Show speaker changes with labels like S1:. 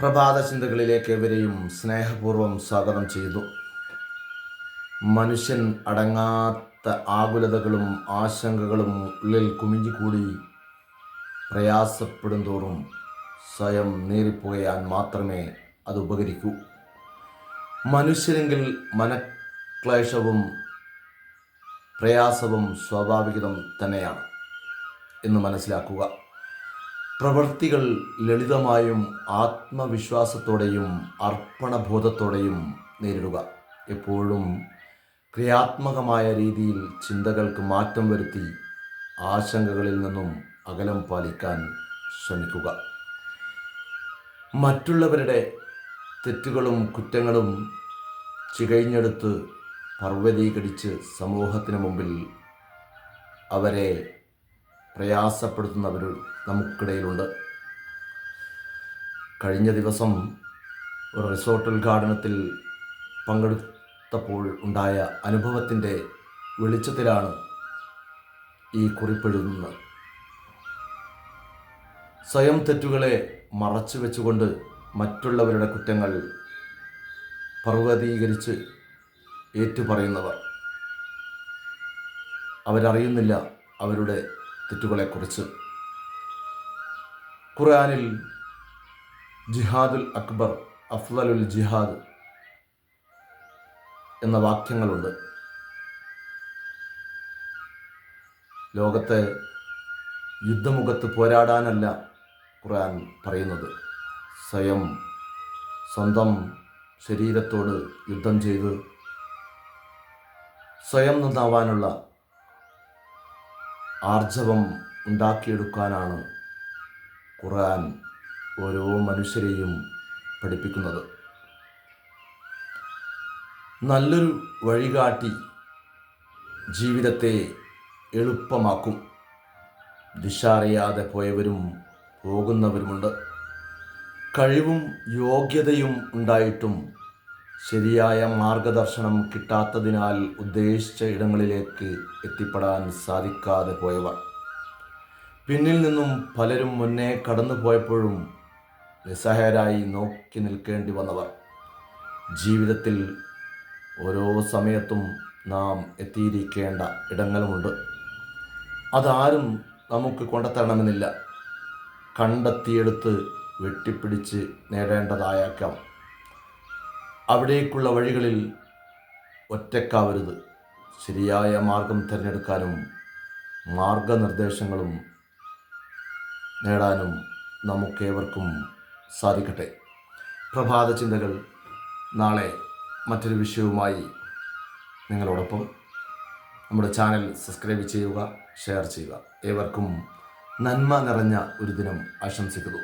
S1: പ്രഭാത ചിന്തകളിലേക്ക് ഏവരെയും സ്നേഹപൂർവ്വം സ്വാഗതം ചെയ്തു. മനുഷ്യൻ അടങ്ങാത്ത ആകുലതകളും ആശങ്കകളും ഉള്ളിൽ കുമിഞ്ഞുകൂടി പ്രയാസപ്പെടും തോറും സ്വയം നീറിപ്പോയാൻ മാത്രമേ അത് ഉപകരിക്കൂ. മനുഷ്യരെങ്കിൽ മനക്ലേശവും പ്രയാസവും സ്വാഭാവികം തന്നെയാണ് എന്ന് മനസ്സിലാക്കുക. പ്രവൃത്തികൾ ലളിതമായും ആത്മവിശ്വാസത്തോടെയും അർപ്പണബോധത്തോടെയും നേരിടുക. എപ്പോഴും ക്രിയാത്മകമായ രീതിയിൽ ചിന്തകൾക്ക് മാറ്റം വരുത്തി ആശങ്കകളിൽ നിന്നും അകലം പാലിക്കാൻ ശ്രമിക്കുക. മറ്റുള്ളവരുടെ തെറ്റുകളും കുറ്റങ്ങളും ചികഞ്ഞെടുത്ത് പർവ്വതീകരിച്ച് സമൂഹത്തിന് മുമ്പിൽ അവരെ പ്രയാസപ്പെടുത്തുന്നവർ നമുക്കിടയിലുണ്ട്. കഴിഞ്ഞ ദിവസം ഒരു റിസോർട്ട് ഉദ്ഘാടനത്തിൽ പങ്കെടുത്തപ്പോൾ ഉണ്ടായ അനുഭവത്തിൻ്റെ വെളിച്ചത്തിലാണ് ഈ കുറിപ്പെഴുതുന്നത്. സ്വയം തെറ്റുകളെ മറച്ചു വെച്ചുകൊണ്ട് മറ്റുള്ളവരുടെ കുറ്റങ്ങൾ പർവ്വതീകരിച്ച് ഏറ്റുപറയുന്നവർ, അവരറിയുന്നില്ല അവരുടെ തെറ്റുകളെക്കുറിച്ച്. ഖുർആനിൽ ജിഹാദുൽ അക്ബർ അഫ്ളലുൽ ജിഹാദ് എന്ന വാക്യങ്ങളുണ്ട്. ലോകത്തെ യുദ്ധമുഖത്ത് പോരാടാനല്ല ഖുർആൻ പറയുന്നത്, സ്വന്തം ശരീരത്തോട് യുദ്ധം ചെയ്ത് സ്വയം നന്നാവാനുള്ള ആർജവം ഉണ്ടാക്കിയെടുക്കാനാണ് ഖുർആൻ ഓരോ മനുഷ്യരെയും പഠിപ്പിക്കുന്നത്. നല്ലൊരു വഴികാട്ടി ജീവിതത്തെ എളുപ്പമാക്കും. ദിശ അറിയാതെ പോയവരും പോകുന്നവരുമുണ്ട്. കഴിവും യോഗ്യതയും ഉണ്ടായിട്ടും ശരിയായ മാർഗദർശനം കിട്ടാത്തതിനാൽ ഉദ്ദേശിച്ച ഇടങ്ങളിലേക്ക് എത്തിപ്പെടാൻ സാധിക്കാതെ പോയവർ, പിന്നിൽ നിന്നും പലരും മുന്നേ കടന്നു പോയപ്പോഴും നിസ്സഹായരായി നോക്കി നിൽക്കേണ്ടി വന്നവർ. ജീവിതത്തിൽ ഓരോ സമയത്തും നാം എത്തിയിരിക്കേണ്ട ഇടങ്ങളുമുണ്ട്. അതാരും നമുക്ക് കൊണ്ടുത്തരണമെന്നില്ല. കണ്ടെത്തിയെടുത്ത് വെട്ടിപ്പിടിച്ച് നേടേണ്ടതായേക്കാം. അവിടേക്കുള്ള വഴികളിൽ ഒറ്റക്കാവരുത്. ശരിയായ മാർഗം തിരഞ്ഞെടുക്കാനും മാർഗനിർദ്ദേശങ്ങളും നേടാനും നമുക്കേവർക്കും സാധിക്കട്ടെ. പ്രഭാത ചിന്തകൾ നാളെ മറ്റൊരു വിഷയവുമായി നിങ്ങളോടൊപ്പം. നമ്മുടെ ചാനൽ സബ്സ്ക്രൈബ് ചെയ്യുക, ഷെയർ ചെയ്യുക. ഏവർക്കും നന്മ നിറഞ്ഞ ഒരു ദിനം ആശംസിക്കുന്നു.